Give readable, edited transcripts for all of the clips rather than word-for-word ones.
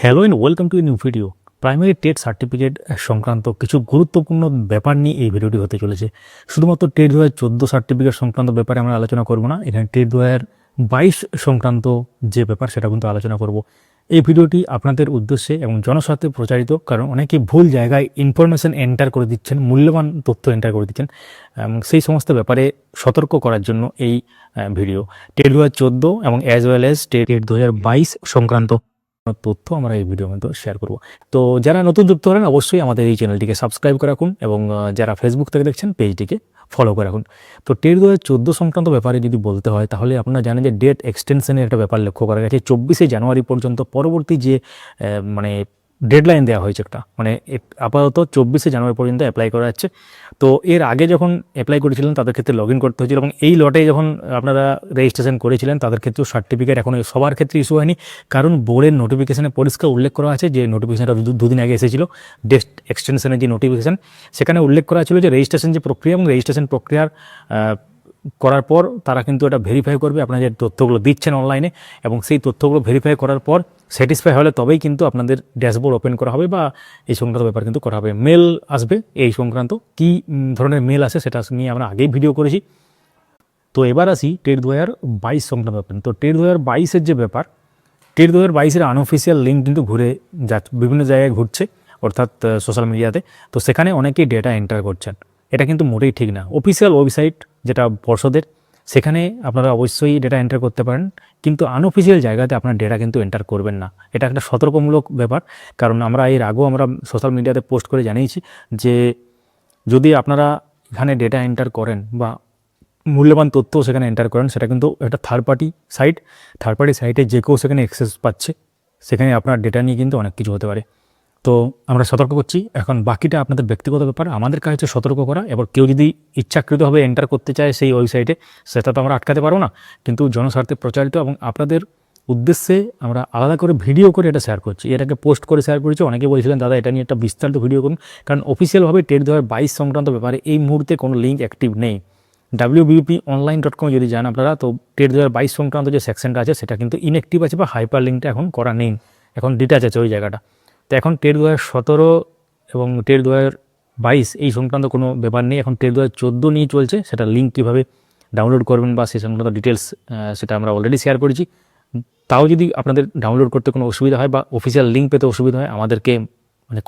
Hello and welcome to new video. Primary TET certificate সংক্রান্ত কিছু গুরুত্বপূর্ণ ব্যাপার নিয়ে এই ভিডিওটি হতে চলেছে। শুধুমাত্র টেট 2014 সার্টিফিকেট সংক্রান্ত ব্যাপারে আমরা আলোচনা করব না, এখানে টেট 2022 সংক্রান্ত যে ব্যাপার সেটা কিন্তু আলোচনা করব। এই ভিডিওটি আপনাদের উদ্দেশ্যে এবং জনস্বার্থে প্রচারিত, কারণ অনেকে ভুল জায়গায় ইনফরমেশন এন্টার করে দিচ্ছেন, মূল্যবান তথ্য এন্টার করে দিচ্ছেন, এবং সেই সমস্ত ব্যাপারে সতর্ক করার জন্য এই ভিডিও। টেট 2014 এবং অ্যাজ ওয়েল অ্যাজ টেট 2022 সংক্রান্ত তথ্য আমরা এই ভিডিওর মধ্যে শেয়ার করব। তো যারা নতুন যুক্ত হলেন অবশ্যই আমাদের এই চ্যানেলটিকে সাবস্ক্রাইব করে রাখুন, এবং যারা ফেসবুক থেকে দেখছেন পেজটিকে ফলো করে রাখুন। তো টেট 2014 সংক্রান্ত ব্যাপারে যদি বলতে হয় তাহলে আপনারা জানেন যে ডেট এক্সটেনশনের একটা ব্যাপার লক্ষ্য করা গেছে। 24শে জানুয়ারি পর্যন্ত পরবর্তী যে মানে ডেডলাইন দেওয়া হয়েছে একটা, মানে আপাতত 24শে জানুয়ারি পর্যন্ত অ্যাপ্লাই করা যাচ্ছে। তো এর আগে যখন অ্যাপ্লাই করেছিলেন তাদের ক্ষেত্রে লগ ইন করতে হয়েছিল, এবং এই লটে যখন আপনারা রেজিস্ট্রেশন করেছিলেন তাদের ক্ষেত্রেও সার্টিফিকেট এখন সবার ক্ষেত্রে ইস্যু হয়নি, কারণ বোর্ডের নোটিফিকেশনে পরিষ্কার উল্লেখ করা আছে, যে নোটিফিকেশনটা দুদিন আগে এসেছিল ডেট এক্সটেনশনের যে নোটিফিকেশান, সেখানে উল্লেখ করা ছিল যে রেজিস্ট্রেশন যে প্রক্রিয়া এবং রেজিস্ট্রেশন প্রক্রিয়ার করার পর তারা কিন্তু এটা ভেরিফাই করবে আপনারা যে তথ্যগুলো দিচ্ছেন অনলাইনে, এবং সেই তথ্যগুলো ভেরিফাই করার পর স্যাটিসফাই হলে তবেই কিন্তু আপনাদের ড্যাশবোর্ড ওপেন করা হবে বা এই সংক্রান্ত ব্যাপার কিন্তু করা হবে। মেল আসবে এই সংক্রান্ত, কী ধরনের মেল আসে সেটা নিয়ে আমরা আগেই ভিডিও করেছি। তো এবার আসি টেট 2022 সংক্রান্ত ব্যাপার। তো টেট 2022-এর যে ব্যাপার, টেট 2022-এর আনঅফিসিয়াল লিঙ্ক কিন্তু ঘুরে যাচ্ছে, বিভিন্ন জায়গায় ঘুরছে, অর্থাৎ সোশ্যাল মিডিয়াতে। তো সেখানে অনেকেই ডেটা এন্টার করছেন, এটা কিন্তু মোটেই ঠিক না। অফিসিয়াল ওয়েবসাইট যেটা পর্ষদের, সেখানে আপনারা অবশ্যই ডেটা এন্টার করতে পারেন, কিন্তু আনঅফিসিয়াল জায়গাতে আপনার ডেটা কিন্তু এন্টার করবেন না। এটা একটা সতর্কমূলক ব্যাপার, কারণ আমরা এর আগেও আমরা সোশ্যাল মিডিয়াতে পোস্ট করে জানিয়েছি যে যদি আপনারা এখানে ডেটা এন্টার করেন বা মূল্যবান তথ্য সেখানে এন্টার করেন, সেটা কিন্তু একটা থার্ড পার্টি সাইটে যে কেউ সেখানে অ্যাক্সেস পাচ্ছে, সেখানে আপনার ডেটা নিয়ে কিন্তু অনেক কিছু হতে পারে। তো আমরা সতর্ক করছি। এখন বাকিটা আপনাদের ব্যক্তিগত ব্যাপার, আমাদের কাছে হচ্ছে সতর্ক করা। এবার কেউ যদি ইচ্ছাকৃতভাবে এন্টার করতে চায় সেই ওয়েবসাইটে, সেটা তো আমরা আটকাতে পারবো না, কিন্তু জনস্বার্থে প্রচারিত এবং আপনাদের উদ্দেশ্যে আমরা আলাদা করে ভিডিও করে এটা শেয়ার করছি। এটাকে পোস্ট করে শেয়ার করেছি। অনেকে বলছিলেন দাদা এটা নিয়ে একটা বিস্তারিত ভিডিও করুন, কারণ অফিসিয়ালভাবে টেট 2022 সংক্রান্ত ব্যাপারে এই মুহূর্তে কোনো লিঙ্ক অ্যাক্টিভ নেই। wbponline.com যদি যান আপনারা, তো টেট 2022 সংক্রান্ত যে সেকশনটা আছে সেটা কিন্তু ইনঅ্যাক্টিভ আছে, বা হাইপার লিঙ্কটা এখন করা নেই, এখন ডিটাচ আছে ওই জায়গাটা। তো এখন টেট 2017 এবং টেট 2022 এই সংক্রান্ত কোনো ব্যাপার নেই, এখন টেট 2014 নিয়ে চলছে। সেটা লিঙ্ক কীভাবে ডাউনলোড করবেন বা সে সংক্রান্ত ডিটেলস সেটা আমরা অলরেডি শেয়ার করেছি। তাও যদি আপনাদের ডাউনলোড করতে কোনো অসুবিধা হয় বা অফিসিয়াল লিঙ্ক পেতে অসুবিধা হয়, আমাদেরকে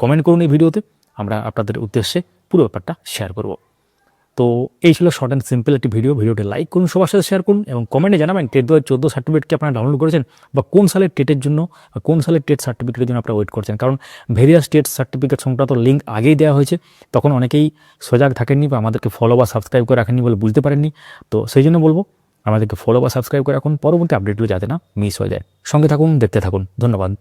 কমেন্ট করুন এই ভিডিওতে, আমরা আপনাদের উদ্দেশ্যে পুরো ব্যাপারটা শেয়ার করব। তো এই ছিল শর্ট অ্যান্ড সিম্পল একটি ভিডিওটি লাইক করুন, সবার সাথে শেয়ার করুন, এবং কমেন্টে জানাবেন টেট 2014 সার্টিফিকেটকে আপনারা ডাউনলোড করেছেন, বা কোন সালের টেটের জন্য বা কোন সালের টেট সার্টিফিকেটের জন্য আপনারা ওয়েট করছেন। কারণ ভেরিয়াস টেট সার্টিফিকেট সংক্রান্ত লিঙ্ক আগেই দেওয়া হয়েছে, তখন অনেকেই সজাগ থাকেননি বা আমাদেরকে ফলো বা সাবস্ক্রাইব করে রাখেননি বলে বুঝতে পারেননি। তো সেই জন্য বলবো আমাদেরকে ফলো বা সাবস্ক্রাইব করে রাখুন, পরবর্তী আপডেটগুলো যাতে না মিস হয়ে যায়। সঙ্গে থাকুন, দেখতে থাকুন। ধন্যবাদ।